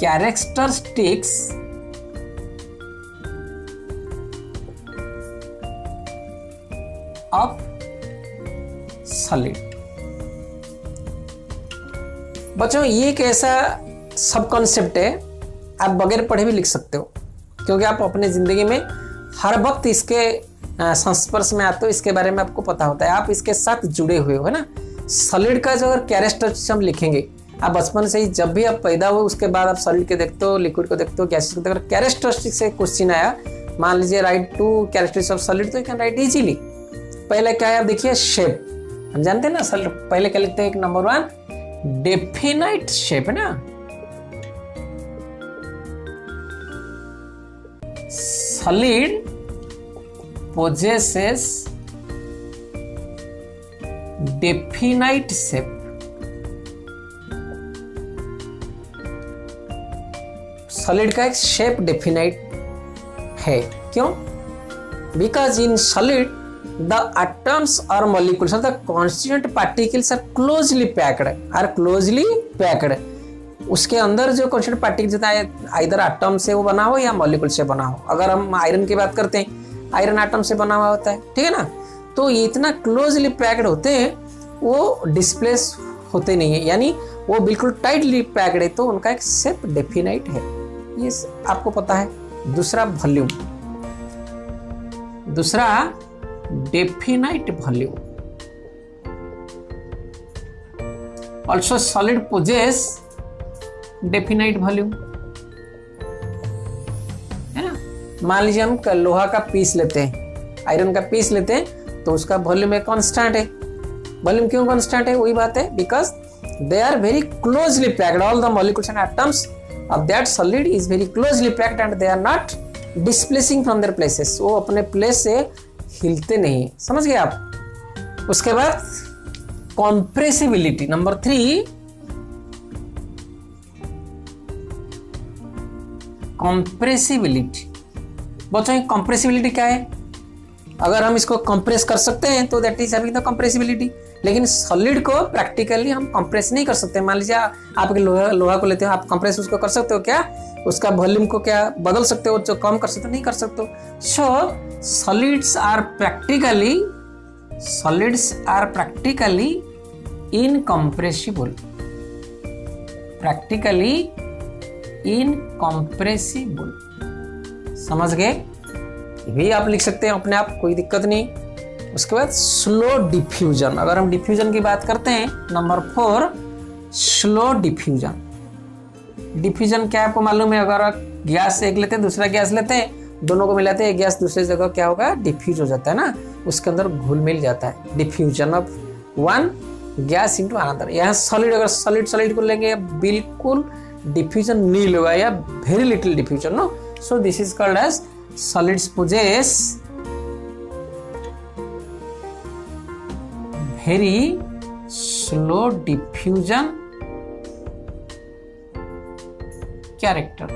Characteristics of solid. बच्चों ये एक ऐसा सब कॉन्सेप्ट है, आप बगैर पढ़े भी लिख सकते हो, क्योंकि आप अपने जिंदगी में हर वक्त इसके संस्पर्श में आते हो, इसके बारे में आपको पता होता है, आप इसके साथ जुड़े हुए हो, है ना। सॉलिड का जो अगर कैरेक्टरिस्टिक्स हम लिखेंगे, आप बचपन से ही जब भी आप पैदा हुए उसके बाद आप सॉलिड के देखते हो, लिक्विड को देखते हो, गैसेस को देखते हो। कैरेक्टरिस्टिक्स से क्वेश्चन आया, मान लीजिए right to characteristics of solid, तो यू कैन राइट इजीली। पहले क्या है आप देखिए, शेप। हम जानते हैं ना सॉलिड, पहले क्या लिखते हैं, एक नंबर 1 डेफिनाइट शेप, है ना। Solid possesses definite shape। Solid का एक शेप डेफिनाइट है, क्यों? Because in solid the atoms और molecules the constituent particles are closely packed. उसके अंदर जो कॉन्स्टिट्यूएंट पार्टिकल्स होता है, आइदर एटम से वो बना हो या मॉलिक्यूल से बना हो। अगर हम आयरन की बात करते हैं, आयरन एटम से बना हुआ होता है, ठीक है ना। तो ये इतना क्लोजली पैक्ड होते हैं, वो डिस्प्लेस होते नहीं है, यानी वो बिल्कुल टाइटली पैक्ड है, तो उनका एक शेप डेफिनाइट है, ये आपको पता है। दूसरा वॉल्यूम, दूसरा definite volume. Also solid possess definite volume, है ना। मान लीजिए हम लोहा का पीस लेते हैं, आयरन का पीस लेते हैं, तो उसका वॉल्यूम एक कांस्टेंट है। वॉल्यूम क्यों कांस्टेंट है? वही बात है, because they are very closely packed, all the molecules and atoms of that solid is very closely packed and they are not displacing from their places. वो अपने प्लेस से हिलते नहीं, समझ गए आप। उसके बाद कॉम्प्रेसिबिलिटी, नंबर 3 कॉम्प्रेसिबिलिटी। बच्चों कॉम्प्रेसिबिलिटी क्या है? अगर हम इसको कंप्रेस कर सकते हैं तो that is having the compressibility, लेकिन सॉलिड को प्रैक्टिकली हम कंप्रेस नहीं कर सकते। मान लीजिए आप लोहा को लेते हो, आप कंप्रेस उसको कर सकते हो क्या? उसका वॉल्यूम को क्या बदल सकते हो, जो कम कर सकते हो? नहीं कर सकते हो। So solids are practically incompressible, practically incompressible, समझ गए? भी आप लिख सकते हैं अपने आप, कोई दिक्कत नहीं। उसके बाद स्लो डिफ्यूजन। अगर हम डिफ्यूजन की बात करते हैं, नंबर 4 स्लो डिफ्यूजन। डिफ्यूजन क्या आपको मालूम है? अगर गैस एक लेते हैं, दूसरा गैस लेते हैं, दोनों को मिलाते हैं, गैस दूसरी जगह क्या होगा? डिफ्यूज हो जाता है ना, उसके अंदर घुल मिल जाता है। Diffusion of one gas into another. यहाँ सॉलिड, अगर सॉलिड को लेंगे, बिल्कुल डिफ्यूजन नील होगा या very little diffusion, no. So this is called as solids possess very slow diffusion character,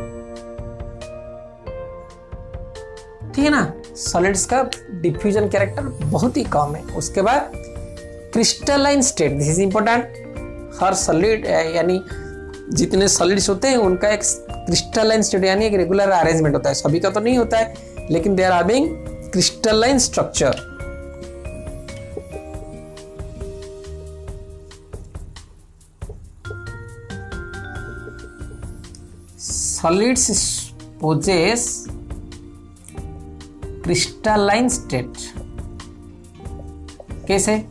ठीक है ना। सॉलिड्स का डिफ्यूजन कैरेक्टर बहुत ही कम है। उसके बाद crystalline state, this is important. Her solid यानी जितने सॉलिड्स होते हैं उनका एक क्रिस्टलाइन स्टेट यानी एक रेगुलर अरेंजमेंट होता है। सभी का तो नहीं होता है, लेकिन they are having crystalline structure. Solids possess crystalline state. कैसे?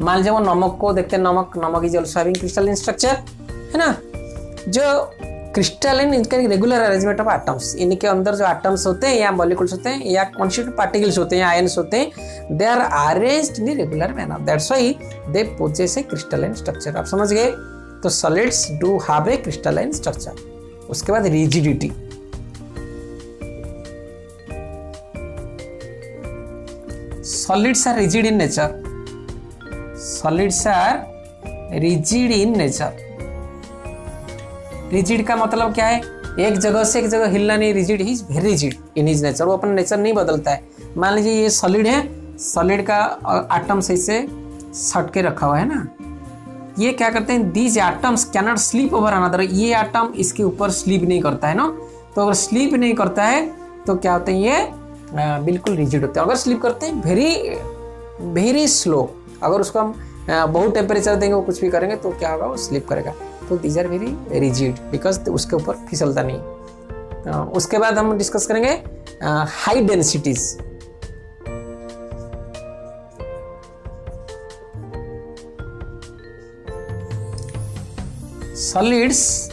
मान लीजिए वो नमक को देखते हैं, नमक is also having crystalline structure, है ना। जो क्रिस्टलाइन, इनका रेगुलर अरेंजमेंट ऑफ एटम्स, इनके अंदर जो एटम्स होते हैं या मॉलिक्यूल्स होते हैं या कॉन्स्टिट्यूएंट पार्टिकल्स होते हैं या आयन्स होते हैं, they are arranged in regular manner, that's why they possess a crystalline structure. आप समझ गए? तो solids do have a crystalline structure. उसके बाद rigidity. Solids are rigid in nature, solids are rigid in nature. Rigid का मतलब क्या है? एक जगह से एक जगह हिलना नहीं। Rigid, he is very rigid in his nature, वो अपना नेचर नहीं बदलता है। मान लीजिए ये सॉलिड है, सॉलिड का एटम सही से सट के रखा हुआ है ना, ये क्या करते हैं, these atoms can not sleep over another, ये एटम इसके ऊपर स्लीप नहीं करता है ना, तो अगर स्लीप नहीं करता है तो क्या होते हैं, ये बिल्कुल रिजिड होते हैं। अगर स्लीप करते हैं वेरी स्लो, अगर उसको हम बहुत टेम्परेचर देंगे, वो कुछ भी करेंगे तो क्या होगा, वो स्लीप करेगा। तो these are very rigid because उसके ऊपर फिसलता नहीं। उसके बाद हम डिस्कस करेंगे high densities. Solids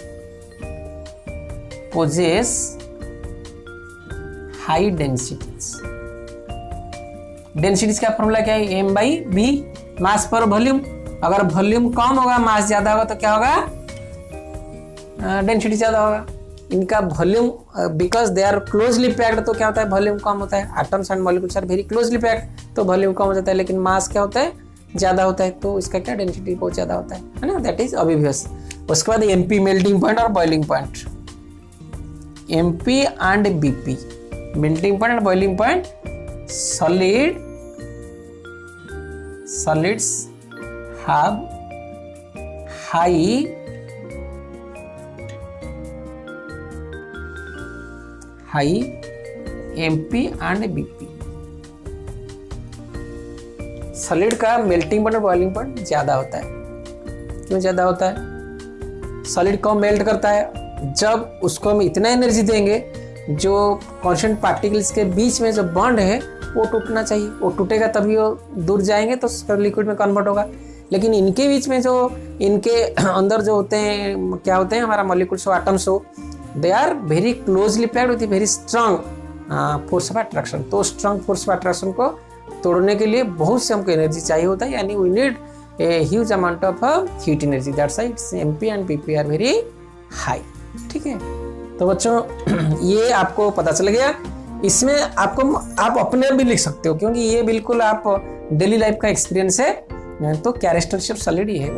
possess high densities. Densities का फॉर्मूला क्या है, m बाई बी, मास पर वॉल्यूम। अगर वॉल्यूम कम होगा, मास ज्यादा होगा, तो क्या होगा, डेंसिटी ज्यादा होगा। इनका volume because they are closely packed, तो क्या होता है, वॉल्यूम कम होता है। Atoms and molecules are very closely packed, तो वॉल्यूम कम हो जाता है, लेकिन मास क्या होता है, ज्यादा होता है, तो इसका क्या डेंसिटी बहुत ज्यादा होता है ना, दैट इज ऑब्वियस। उसके बाद एमपी मेल्टिंग पॉइंट और boiling point. MP and BP, melting point and boiling point. solids have high MP and BP। Solid का मेल्टिंग पॉइंट और बॉइलिंग पॉइंट ज्यादा होता है। क्यों ज्यादा होता है, सॉलिड को मेल्ट करता है जब उसको हम इतना एनर्जी देंगे, जो कांस्टेंट पार्टिकल्स के बीच में जो बॉन्ड है वो टूटना चाहिए, वो टूटेगा तभी वो दूर जाएंगे तो लिक्विड में कन्वर्ट होगा। लेकिन इनके बीच में जो इनके अंदर जो होते हैं, क्या होते हैं, हमारा मॉलिक्यूल्स हो, एटम्स हो, they are very closely packed with very strong force of attraction. तो स्ट्रांग फोर्स ऑफ अट्रैक्शन को तोड़ने के लिए बहुत से हमको एनर्जी चाहिए होता है, यानी we need a huge amount of heat energy, that's why it's MP and PP are very high. ठीक है, तो बच्चों ये आपको पता चल गया। इसमें आप अपने भी लिख सकते हो, क्योंकि ये बिल्कुल आप डेली लाइफ का एक्सपीरियंस है। तो कैरेक्टरिस्टिक्स ऑफ सॉलिड ही है।